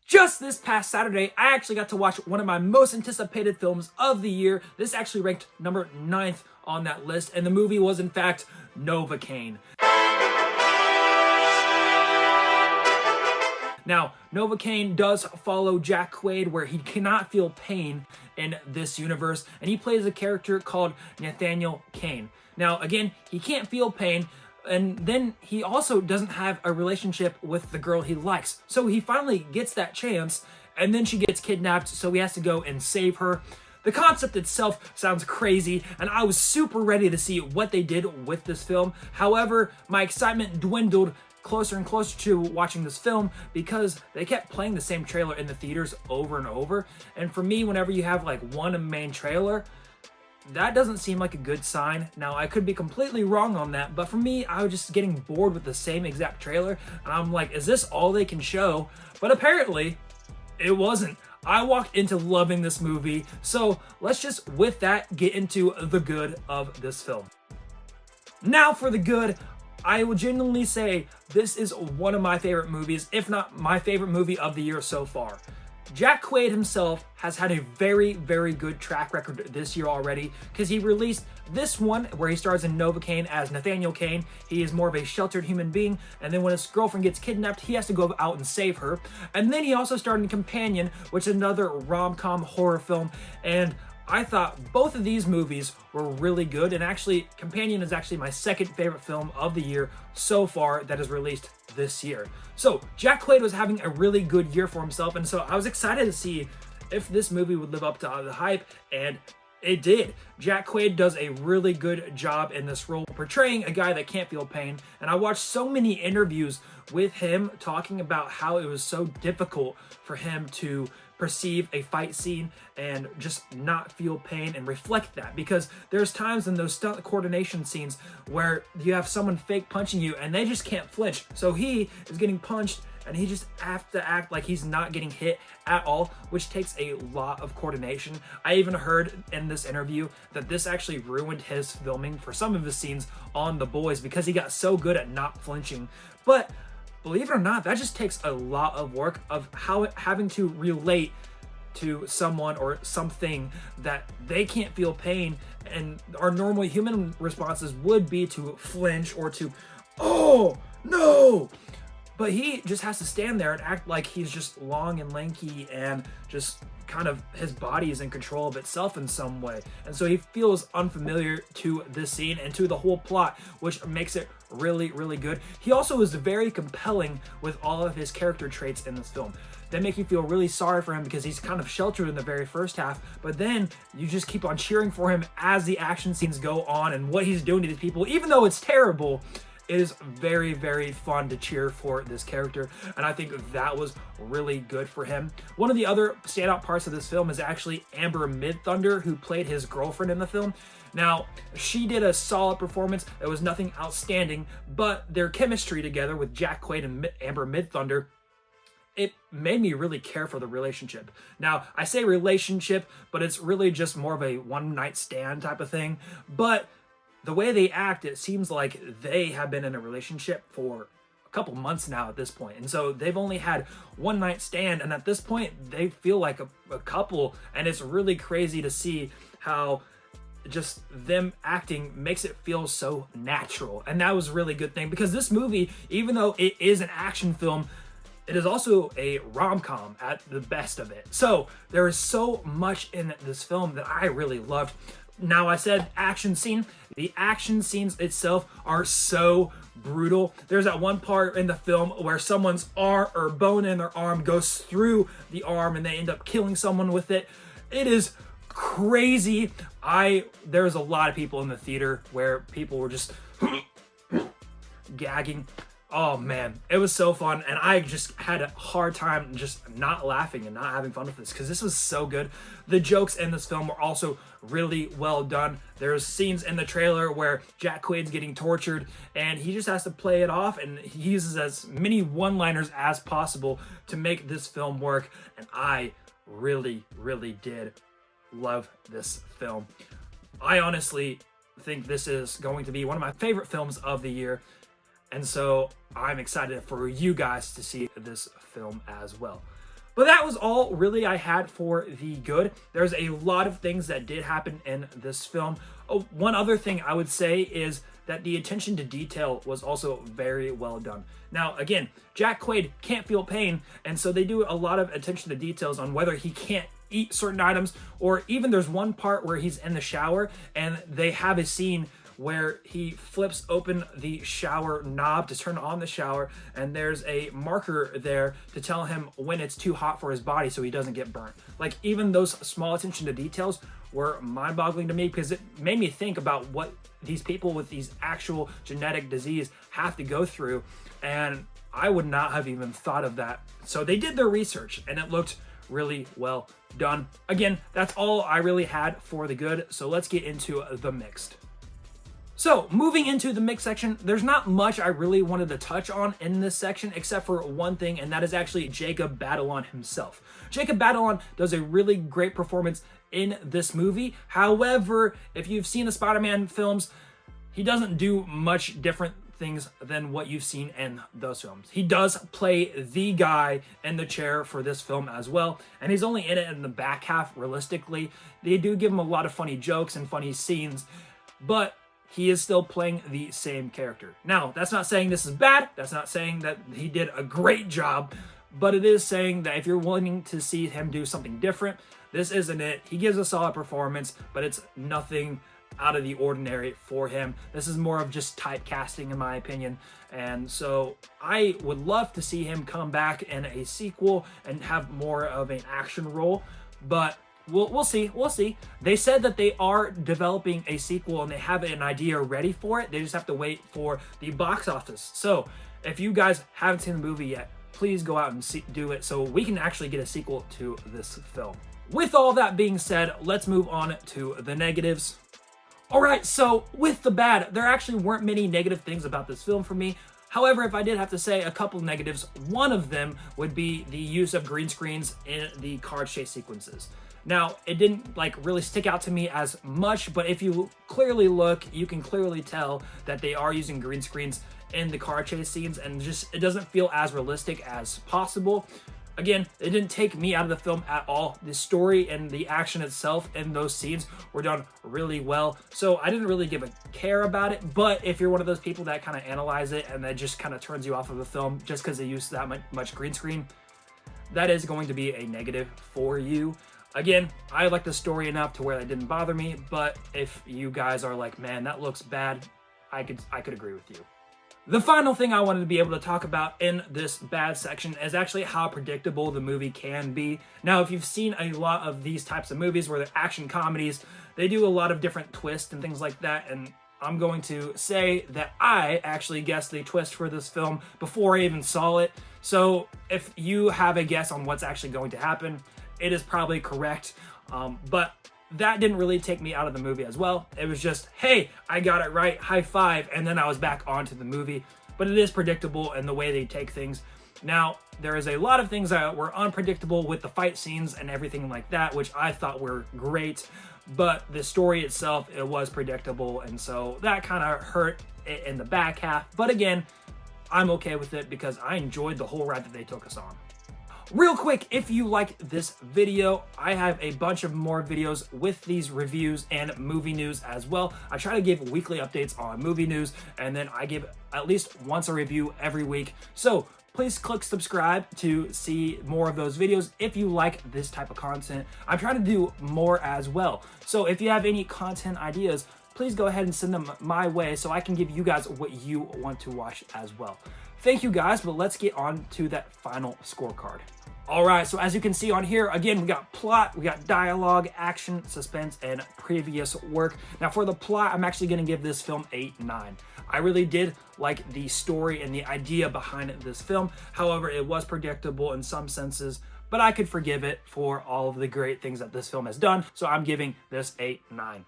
Just this past Saturday, I actually got to watch one of my most anticipated films of the year. This actually ranked number 9th on that list, and the movie was in fact Novocaine. Now, Novocaine does follow Jack Qauid, where he cannot feel pain in this universe, and he plays a character called Nathaniel Kane. Now, again, he can't feel pain, and then he also doesn't have a relationship with the girl he likes. So he finally gets that chance, and then she gets kidnapped, so he has to go and save her. The concept itself sounds crazy, and I was super ready to see what they did with this film. However, my excitement dwindled closer and closer to watching this film because they kept playing the same trailer in the theaters over and over. And for me, whenever you have like one main trailer, that doesn't seem like a good sign. Now, I could be completely wrong on that, but for me, I was just getting bored with the same exact trailer, and I'm like, is this all they can show? But apparently, it wasn't. I walked into loving this movie, so let's just, with that, get into the good of this film. Now for the good, I will genuinely say this is one of my favorite movies, if not my favorite movie of the year so far. Jack Qauid himself has had a very, very good track record this year already, because he released this one where he stars in Novocaine as Nathaniel Kane. He is more of a sheltered human being, and then when his girlfriend gets kidnapped, he has to go out and save her. And then he also starred in Companion, which is another rom-com horror film, and I thought both of these movies were really good, and actually, Companion is actually my second favorite film of the year so far that is released this year. So, Jack Qauid was having a really good year for himself, and so I was excited to see if this movie would live up to the hype, and it did. Jack Qauid does a really good job in this role, portraying a guy that can't feel pain, and I watched so many interviews with him talking about how it was so difficult for him to perceive a fight scene and just not feel pain and reflect that, because there's times in those stunt coordination scenes where you have someone fake punching you and they just can't flinch. So he is getting punched and he just has to act like he's not getting hit at all, which takes a lot of coordination. I even heard in this interview that this actually ruined his filming for some of his scenes on The Boys because he got so good at not flinching. But believe it or not, that just takes a lot of work of having to relate to someone or something that they can't feel pain, and our normal human responses would be to flinch or to, oh no! But he just has to stand there and act like he's just long and lanky and just kind of his body is in control of itself in some way. And so he feels unfamiliar to this scene and to the whole plot, which makes it really, really good. He also is very compelling with all of his character traits in this film. They make you feel really sorry for him because he's kind of sheltered in the very first half, but then you just keep on cheering for him as the action scenes go on and what he's doing to these people. Even though it's terrible, it is very, very fun to cheer for this character, and I think that was really good for him. One of the other standout parts of this film is actually Amber Midthunder, who played his girlfriend in the film. Now, she did a solid performance. It was nothing outstanding, but their chemistry together with Jack Qauid and Amber Midthunder, it made me really care for the relationship. Now, I say relationship, but it's really just more of a one-night stand type of thing, but the way they act, it seems like they have been in a relationship for a couple months now at this point. And so they've only had one night stand, and at this point, they feel like a couple, and it's really crazy to see how just them acting makes it feel so natural. And that was a really good thing, because this movie, even though it is an action film, it is also a rom-com at the best of it. So there is so much in this film that I really loved. Now, I said action scene. The action scenes itself are so brutal. There's that one part in the film where someone's arm or bone in their arm goes through the arm and they end up killing someone with it. It is crazy. There's a lot of people in the theater where people were just gagging. Oh man, it was so fun, and I just had a hard time just not laughing and not having fun with this because this was so good. The jokes in this film were also really well done. There's scenes in the trailer where Jack Quaid's getting tortured and he just has to play it off, and he uses as many one-liners as possible to make this film work, and I really, really did love this film. I honestly think this is going to be one of my favorite films of the year. And so I'm excited for you guys to see this film as well. But that was all really I had for the good. There's a lot of things that did happen in this film. Oh, one other thing I would say is that the attention to detail was also very well done. Now, again, Jack Qauid can't feel pain, and so they do a lot of attention to details on whether he can't eat certain items, or even there's one part where he's in the shower and they have a scene where he flips open the shower knob to turn on the shower, and there's a marker there to tell him when it's too hot for his body so he doesn't get burnt. Like, even those small attention to details were mind-boggling to me, because it made me think about what these people with these actual genetic disease have to go through, and I would not have even thought of that. So they did their research, and it looked really well done. Again, that's all I really had for the good, so let's get into the mixed. So, moving into the mix section, there's not much I really wanted to touch on in this section except for one thing, and that is actually Jacob Batalon himself. Jacob Batalon does a really great performance in this movie. However, if you've seen the Spider-Man films, he doesn't do much different things than what you've seen in those films. He does play the guy in the chair for this film as well, and he's only in it in the back half realistically. They do give him a lot of funny jokes and funny scenes, but he is still playing the same character. Now, that's not saying this is bad. That's not saying that he did a great job, but it is saying that if you're willing to see him do something different, this isn't it. He gives a solid performance, but it's nothing out of the ordinary for him. This is more of just typecasting, in my opinion. And so I would love to see him come back in a sequel and have more of an action role, but We'll see. They said that they are developing a sequel and they have an idea ready for it. They just have to wait for the box office. So if you guys haven't seen the movie yet, please go out and do it so we can actually get a sequel to this film. With all that being said, let's move on to the negatives. All right, so with the bad, there actually weren't many negative things about this film for me. However, if I did have to say a couple of negatives, one of them would be the use of green screens in the car chase sequences. Now, it didn't really stick out to me as much, but if you clearly look, you can clearly tell that they are using green screens in the car chase scenes, and just it doesn't feel as realistic as possible. Again, it didn't take me out of the film at all. The story and the action itself in those scenes were done really well, so I didn't really give a care about it. But if you're one of those people that kind of analyze it and that just kind of turns you off of the film just because they use that much green screen, that is going to be a negative for you. Again, I like the story enough to where that didn't bother me, but if you guys are like, man, that looks bad, I could agree with you. The final thing I wanted to be able to talk about in this bad section is actually how predictable the movie can be. Now, if you've seen a lot of these types of movies where they're action comedies, they do a lot of different twists and things like that, and I'm going to say that I actually guessed the twist for this film before I even saw it. So if you have a guess on what's actually going to happen, it is probably correct, but that didn't really take me out of the movie as well. It was just, hey, I got it right, high five, and then I was back onto the movie. But it is predictable in the way they take things. Now, there is a lot of things that were unpredictable with the fight scenes and everything like that, which I thought were great, but the story itself, it was predictable, and so that kind of hurt it in the back half. But again, I'm okay with it because I enjoyed the whole ride that they took us on. Real quick, if you like this video, I have a bunch of more videos with these reviews and movie news as well. I try to give weekly updates on movie news, and then I give at least once a review every week. So please click subscribe to see more of those videos if you like this type of content. I'm trying to do more as well. So if you have any content ideas, please go ahead and send them my way so I can give you guys what you want to watch as well. Thank you guys, but let's get on to that final scorecard. All right, so as you can see on here, again, we got plot, we got dialogue, action, suspense, and previous work. Now for the plot, I'm actually gonna give this film 8/9. I really did like the story and the idea behind this film. However, it was predictable in some senses, but I could forgive it for all of the great things that this film has done. So I'm giving this 8/9.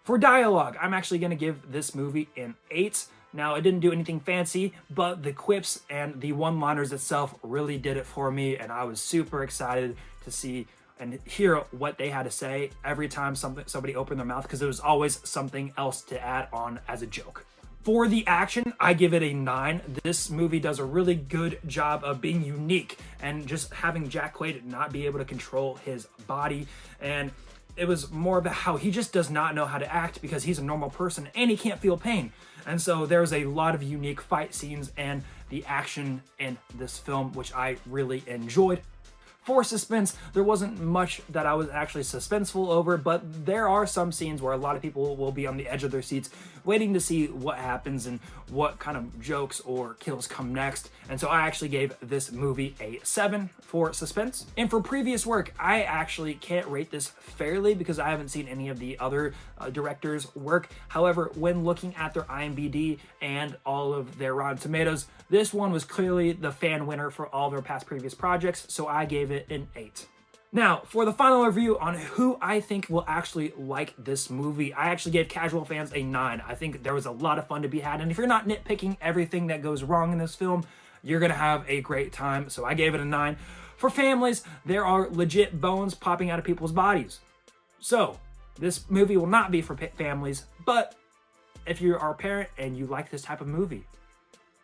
For dialogue, I'm actually gonna give this movie an 8. Now, it didn't do anything fancy, but the quips and the one-liners itself really did it for me, and I was super excited to see and hear what they had to say every time somebody opened their mouth, because there was always something else to add on as a joke. For the action, I give it a 9. This movie does a really good job of being unique and just having Jack Qauid not be able to control his body. And it was more about how he just does not know how to act because he's a normal person and he can't feel pain. And so there's a lot of unique fight scenes and the action in this film, which I really enjoyed. For suspense, there wasn't much that I was actually suspenseful over, but there are some scenes where a lot of people will be on the edge of their seats waiting to see what happens and what kind of jokes or kills come next. And so I actually gave this movie a 7 for suspense. And for previous work, I actually can't rate this fairly because I haven't seen any of the other directors' work. However, when looking at their IMDb and all of their Rotten Tomatoes, this one was clearly the fan winner for all their past previous projects, so I gave it an 8. Now, for the final review on who I think will actually like this movie, I actually gave casual fans a 9. I think there was a lot of fun to be had, and if you're not nitpicking everything that goes wrong in this film, you're gonna have a great time, so I gave it a 9. For families, there are legit bones popping out of people's bodies. So, this movie will not be for families, but if you are a parent and you like this type of movie,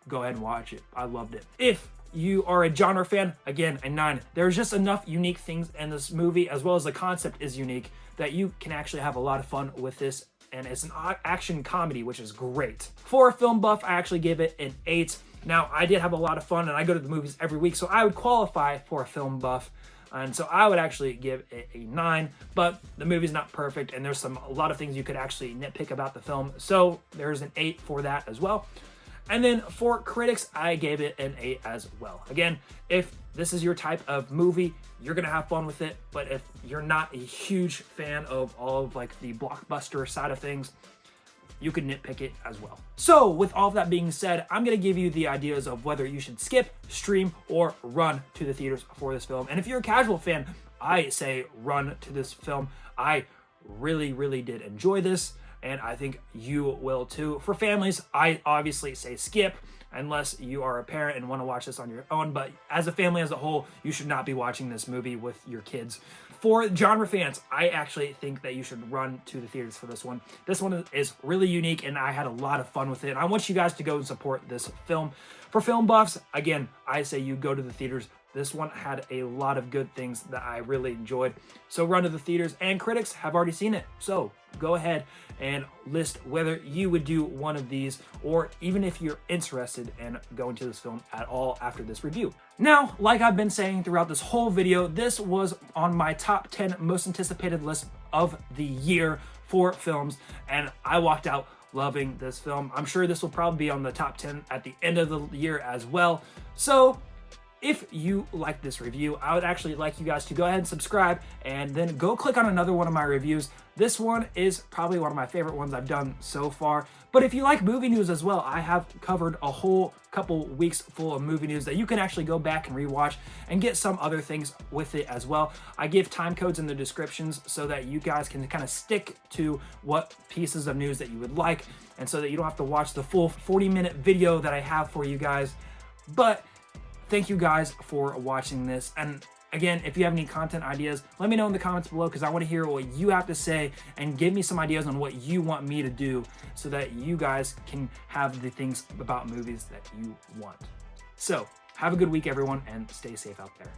go ahead and watch it. I loved it. If you are a genre fan, again, a 9. There's just enough unique things in this movie, as well as the concept is unique, that you can actually have a lot of fun with this, and it's an action comedy, which is great. For a film buff, I actually gave it an 8. Now, I did have a lot of fun, and I go to the movies every week, so I would qualify for a film buff, and so I would actually give it a 9, but the movie's not perfect, and there's a lot of things you could actually nitpick about the film, so there's an 8 for that as well. And then for critics, I gave it an 8 as well. Again, if this is your type of movie, you're gonna have fun with it, but if you're not a huge fan of all of like the blockbuster side of things, you could nitpick it as well. So with all of that being said, I'm gonna give you the ideas of whether you should skip, stream, or run to the theaters for this film. And if you're a casual fan, I say run to this film. I really, really did enjoy this, and I think you will too. For families, I obviously say skip unless you are a parent and want to watch this on your own, but as a family as a whole, you should not be watching this movie with your kids. For genre fans, I actually think that you should run to the theaters for this one. This one is really unique, and I had a lot of fun with it. I want you guys to go and support this film. For film buffs, again, I say you go to the theaters. This one had a lot of good things that I really enjoyed. So run to the theaters, and critics have already seen it. So go ahead and list whether you would do one of these, or even if you're interested in going to this film at all after this review. Now, like I've been saying throughout this whole video, this was on my top 10 most anticipated list of the year for films, and I walked out loving this film. I'm sure this will probably be on the top 10 at the end of the year as well. So if you like this review, I would actually like you guys to go ahead and subscribe and then go click on another one of my reviews. This one is probably one of my favorite ones I've done so far. But if you like movie news as well, I have covered a whole couple weeks full of movie news that you can actually go back and rewatch and get some other things with it as well. I give time codes in the descriptions so that you guys can kind of stick to what pieces of news that you would like, and so that you don't have to watch the full 40-minute video that I have for you guys. But thank you guys for watching this. And again, if you have any content ideas, let me know in the comments below, because I want to hear what you have to say and give me some ideas on what you want me to do so that you guys can have the things about movies that you want. So have a good week, everyone, and stay safe out there.